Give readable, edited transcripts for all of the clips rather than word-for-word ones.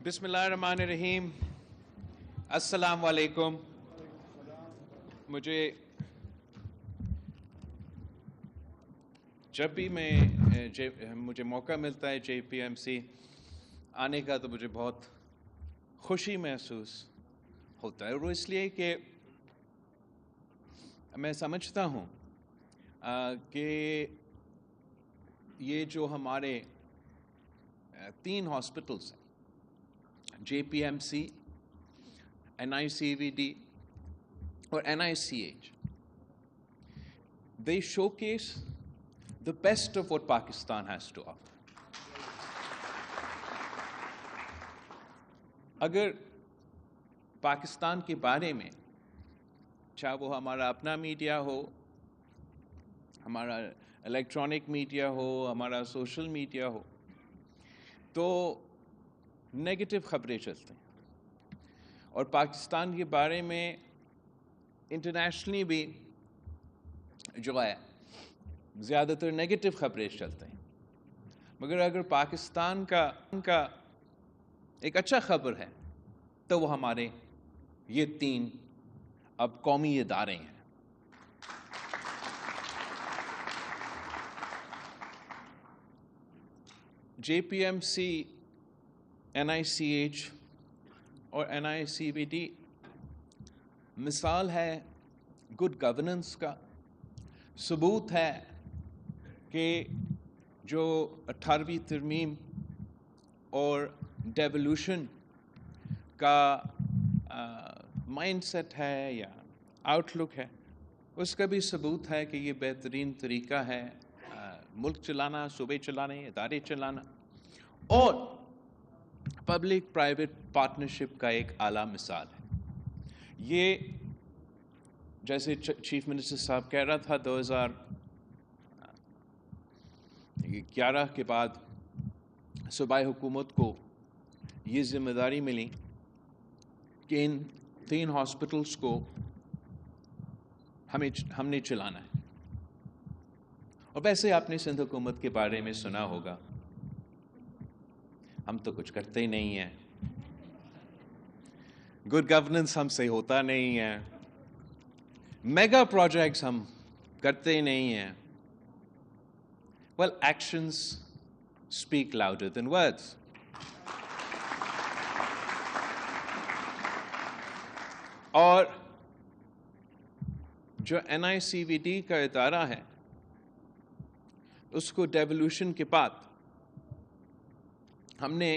بسم اللہ الرحمن الرحیم. السلام علیکم. مجھے جب بھی مجھے موقع ملتا ہے جے پی ایم سی آنے کا تو مجھے بہت خوشی محسوس ہوتا ہے، اور وہ اس لیے کہ میں سمجھتا ہوں کہ یہ جو ہمارے 3 ہاسپٹلس ہیں، J P M C, N I C V D اور N I C H, they showcase the best of what Pakistan has to offer. اگر پاکستان کے بارے میں، چاہے وہ ہمارا اپنا میڈیا ہو، ہمارا الیکٹرانک میڈیا ہو، ہمارا سوشل میڈیا ہو، تو نیگیٹو خبریں چلتے ہیں، اور پاکستان کے بارے میں انٹرنیشنلی بھی جو ہے زیادہ تر نیگیٹو خبریں چلتے ہیں. مگر اگر پاکستان کا ایک اچھا خبر ہے تو وہ ہمارے یہ 3 اب قومی ادارے ہیں. J P M C, N I C H اور N I C V D مثال ہے گڈ گورننس کا، ثبوت ہے کہ جو 18ویں ترمیم اور ڈیولوشن کا مائنڈ سیٹ ہے یا آؤٹ لک ہے، اس کا بھی ثبوت ہے کہ یہ بہترین طریقہ ہے ملک چلانا، صوبے چلانے، ادارے چلانا، اور پبلک پرائیویٹ پارٹنرشپ کا ایک اعلیٰ مثال ہے. یہ جیسے چیف منسٹر صاحب کہہ رہا تھا، 2011 کے بعد صوبائی حکومت کو یہ ذمہ داری ملی کہ ان 3 ہاسپٹلس کو ہم نے چلانا ہے. اور ویسے آپ نے سندھ حکومت کے بارے میں سنا ہوگا، ہم تو کچھ کرتے ہی نہیں ہیں، گڈ گورننس ہم سے ہوتا نہیں ہے، میگا پروجیکٹس ہم کرتے ہی نہیں ہیں. Well, actions speak louder than words. اور جو N I C V D کا ادارہ ہے، اس کو ڈیولوشن کے بعد ہم نے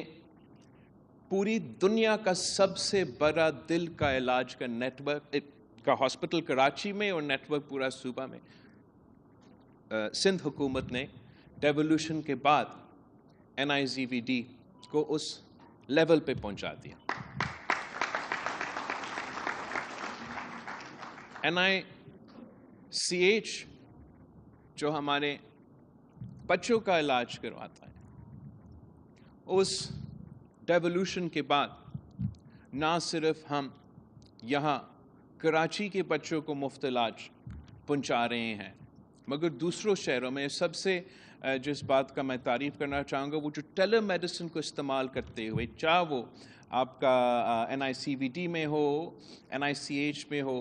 پوری دنیا کا سب سے بڑا دل کا علاج کا نیٹ ورک کا ہاسپٹل کراچی میں اور نیٹ ورک پورا صوبہ میں سندھ حکومت نے ڈیولوشن کے بعد N I C V D کو اس لیول پہ پہنچا دیا. این آئی سی ایچ جو ہمارے بچوں کا علاج کرواتا ہے، اس ڈیولوشن کے بعد نہ صرف ہم یہاں کراچی کے بچوں کو مفت علاج پہنچا رہے ہیں، مگر دوسروں شہروں میں سب سے جس بات کا میں تعریف کرنا چاہوں گا، وہ جو ٹیلی میڈیسن کو استعمال کرتے ہوئے، چاہے وہ آپ کا N I C V D میں ہو، این آئی سی ایچ میں ہو،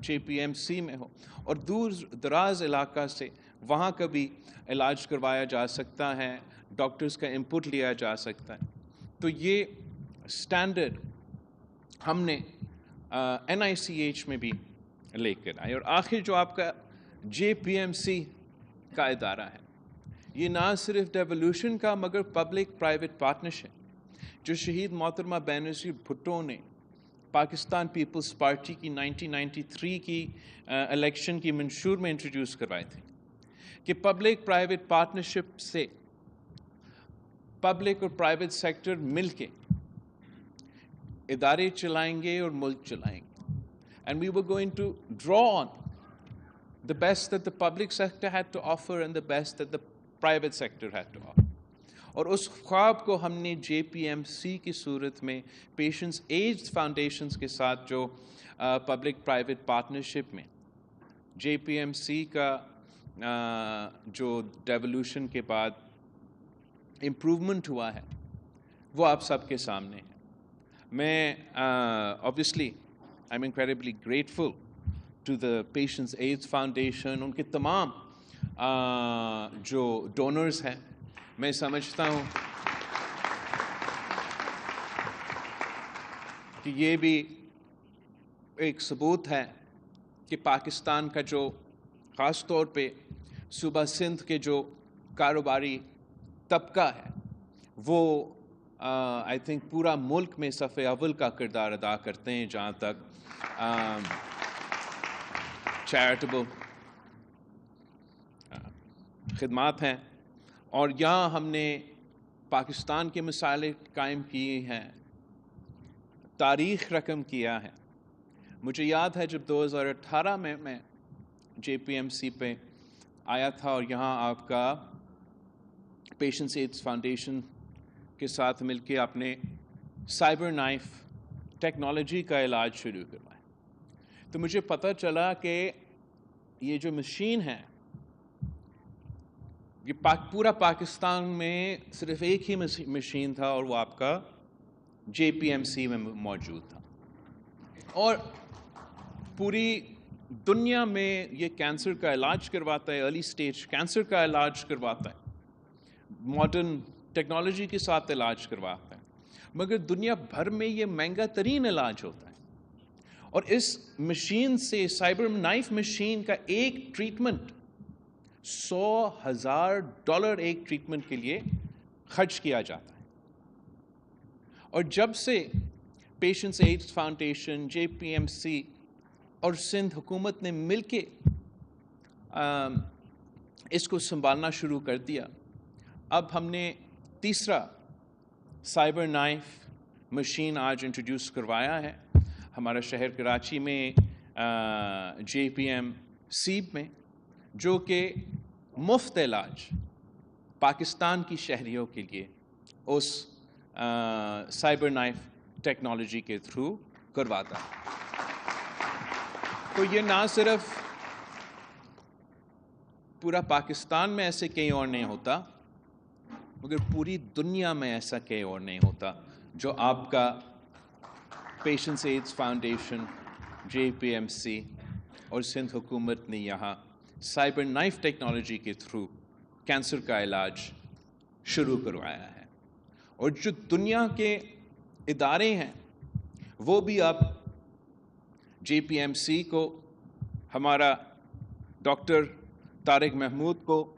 جے پی ایم سی میں ہو، اور دور دراز علاقہ سے وہاں کا بھی علاج کروایا جا سکتا ہے، ڈاکٹرز کا انپٹ لیا جا سکتا ہے. تو یہ اسٹینڈرڈ ہم نے این آئی سی ایچ میں بھی لے کر آئے. اور آخر جو آپ کا جے پی ایم سی کا ادارہ ہے، یہ نہ صرف ڈیولوشن کا مگر پبلک پرائیویٹ پارٹنرشپ جو شہید محترمہ بینظیر بھٹو نے پاکستان پیپلز پارٹی کی 1993 کی الیکشن کی منشور میں انٹروڈیوس کروائے تھے، کہ پبلک پرائیویٹ پارٹنرشپ سے پبلک اور پرائیویٹ سیکٹر مل کے ادارے چلائیں گے اور ملک چلائیں گے. And we were going to draw on the best that the public sector had to offer and the best that the private sector had to offer. اور اس خواب کو ہم نے جے پی ایم سی کی صورت میں پیشنٹس ایجڈ فاؤنڈیشنز کے ساتھ جو پبلک پرائیویٹ پارٹنرشپ میں جے پی ایم سی کا جو ڈیولوشن کے بعد امپروومنٹ ہوا ہے، وہ آپ سب کے سامنے ہے. میں obviously I'm incredibly grateful to the Patients AIDS Foundation, ان کے تمام جو ڈونرز ہیں. میں سمجھتا ہوں کہ یہ بھی ایک ثبوت ہے کہ پاکستان کا جو خاص طور پہ صوبہ سندھ کے جو کاروباری طبقہ ہے وہ آئی تھنک پورا ملک میں صف اول کا کردار ادا کرتے ہیں جہاں تک چیریٹیبل خدمات ہیں. اور یہاں ہم نے پاکستان کے مسائل قائم کیے ہیں, تاریخ رقم کیا ہے. مجھے یاد ہے جب 2018 میں جے پی ایم سی پہ آیا تھا اور یہاں آپ کا پیشنٹس ایڈز فاؤنڈیشن کے ساتھ مل کے آپ نے سائبر نائف ٹیکنالوجی کا علاج شروع کروایا, تو مجھے پتہ چلا کہ یہ جو مشین ہے یہ پورا پاکستان میں صرف ایک ہی مشین تھا اور وہ آپ کا جے پی ایم سی میں موجود تھا. اور پوری دنیا میں یہ کینسر کا علاج کرواتا ہے, ارلی سٹیج کینسر کا علاج کرواتا ہے, ماڈرن ٹیکنالوجی کے ساتھ علاج کرواتا ہے, مگر دنیا بھر میں یہ مہنگا ترین علاج ہوتا ہے. اور اس مشین سے, سائبر نائف مشین کا ایک ٹریٹمنٹ $100,000 ایک ٹریٹمنٹ کے لیے خرچ کیا جاتا ہے. اور جب سے پیشنٹس ایڈز فاؤنڈیشن, جے پی ایم سی اور سندھ حکومت نے مل کے اس کو سنبھالنا شروع کر دیا, اب ہم نے تیسرا سائبر نائف مشین آج انٹروڈیوس کروایا ہے ہمارا شہر کراچی میں جے پی ایم سی میں, جو کہ مفت علاج پاکستان کی شہریوں کے لیے اس سائبر نائف ٹیکنالوجی کے تھرو کرواتا ہے. تو یہ نہ صرف پورا پاکستان میں ایسے کہیں اور نہیں ہوتا, مگر پوری دنیا میں ایسا کہیں اور نہیں ہوتا جو آپ کا پیشنٹس ایڈز فاؤنڈیشن, جے پی ایم سی اور سندھ حکومت نے یہاں سائبر نائف ٹیکنالوجی کے تھرو کینسر کا علاج شروع کروایا ہے. اور جو دنیا کے ادارے ہیں وہ بھی اب جے پی ایم سی کو, ہمارا ڈاکٹر طارق محمود کو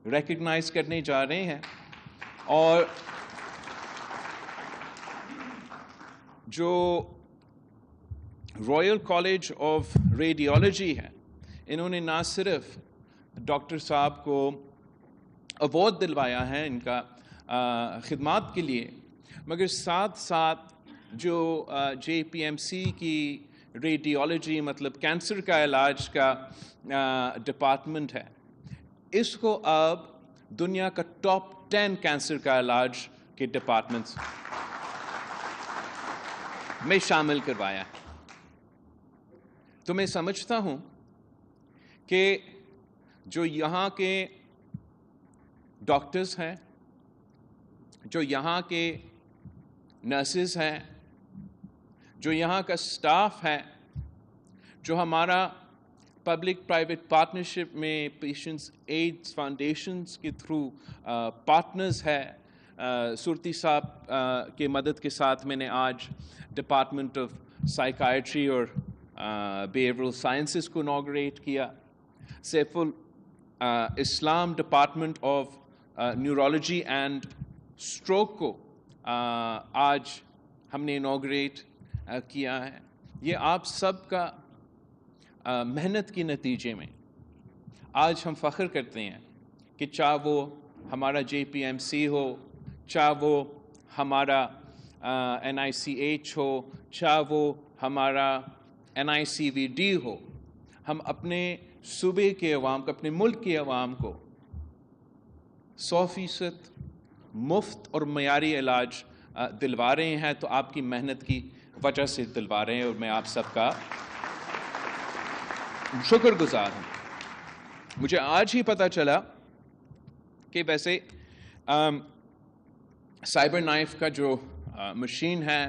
ریکگنائز کرنے جا رہے ہیں. اور جو رائل کالج آف ریڈیولوجی ہے, انہوں نے نہ صرف ڈاکٹر صاحب کو ایوارڈ دلوایا ہے ان کا خدمات کے لیے, مگر ساتھ ساتھ جو جے پی ایم سی کی ریڈیولوجی مطلب کینسر کا علاج کا ڈپارٹمنٹ ہے, اس کو اب دنیا کا ٹاپ 10 کینسر کا علاج کے ڈپارٹمنٹس میں شامل کروایا ہے. تو میں سمجھتا ہوں کہ جو یہاں کے ڈاکٹرز ہیں, جو یہاں کے نرسز ہیں, جو یہاں کا سٹاف ہے, جو ہمارا پبلک پرائیویٹ پارٹنرشپ میں پیشنٹس ایڈز فاؤنڈیشنز کے تھرو پارٹنرز ہے, صورتی صاحب کے مدد کے ساتھ میں نے آج ڈپارٹمنٹ آف سائیکائٹری اور بیہیورل سائنسز کو انوگریٹ کیا, سیف الاسلام department of neurology and stroke کو آج ہم نے انوگریٹ کیا ہے. یہ آپ سب کا محنت کے نتیجے میں آج ہم فخر کرتے ہیں کہ چاہے وہ ہمارا جے پی ایم سی ہو, چاہے وہ ہمارا این آئی سی ایچ ہو, چاہے وہ ہمارا N I C V D ہو, ہم اپنے صوبے کے عوام کو, اپنے ملک کے عوام کو 100% مفت اور معیاری علاج دلوا رہے ہیں. تو آپ کی محنت کی وجہ سے دلوا رہے ہیں اور میں آپ سب کا شکر گزار ہوں. مجھے آج ہی پتہ چلا کہ ویسے سائبر نائف کا جو مشین ہے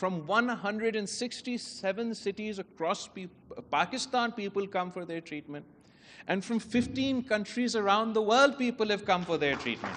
from 167 cities across Pakistan people come for their treatment, and from 15 countries around the world people have come for their treatment.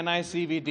NICVD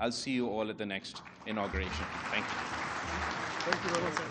I'll see you all at the next inauguration. Thank you. Thank you very much, sir.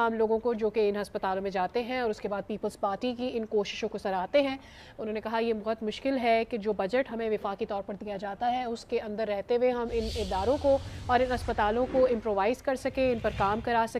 تمام لوگوں کو جو کہ ان ہسپتالوں میں جاتے ہیں اور اس کے بعد پیپلز پارٹی کی ان کوششوں کو سراہتے ہیں. انہوں نے کہا یہ بہت مشکل ہے کہ جو بجٹ ہمیں وفاقی طور پر دیا جاتا ہے اس کے اندر رہتے ہوئے ہم ان اداروں کو اور ان ہسپتالوں کو امپرووائز کر سکیں, ان پر کام کرا سکیں.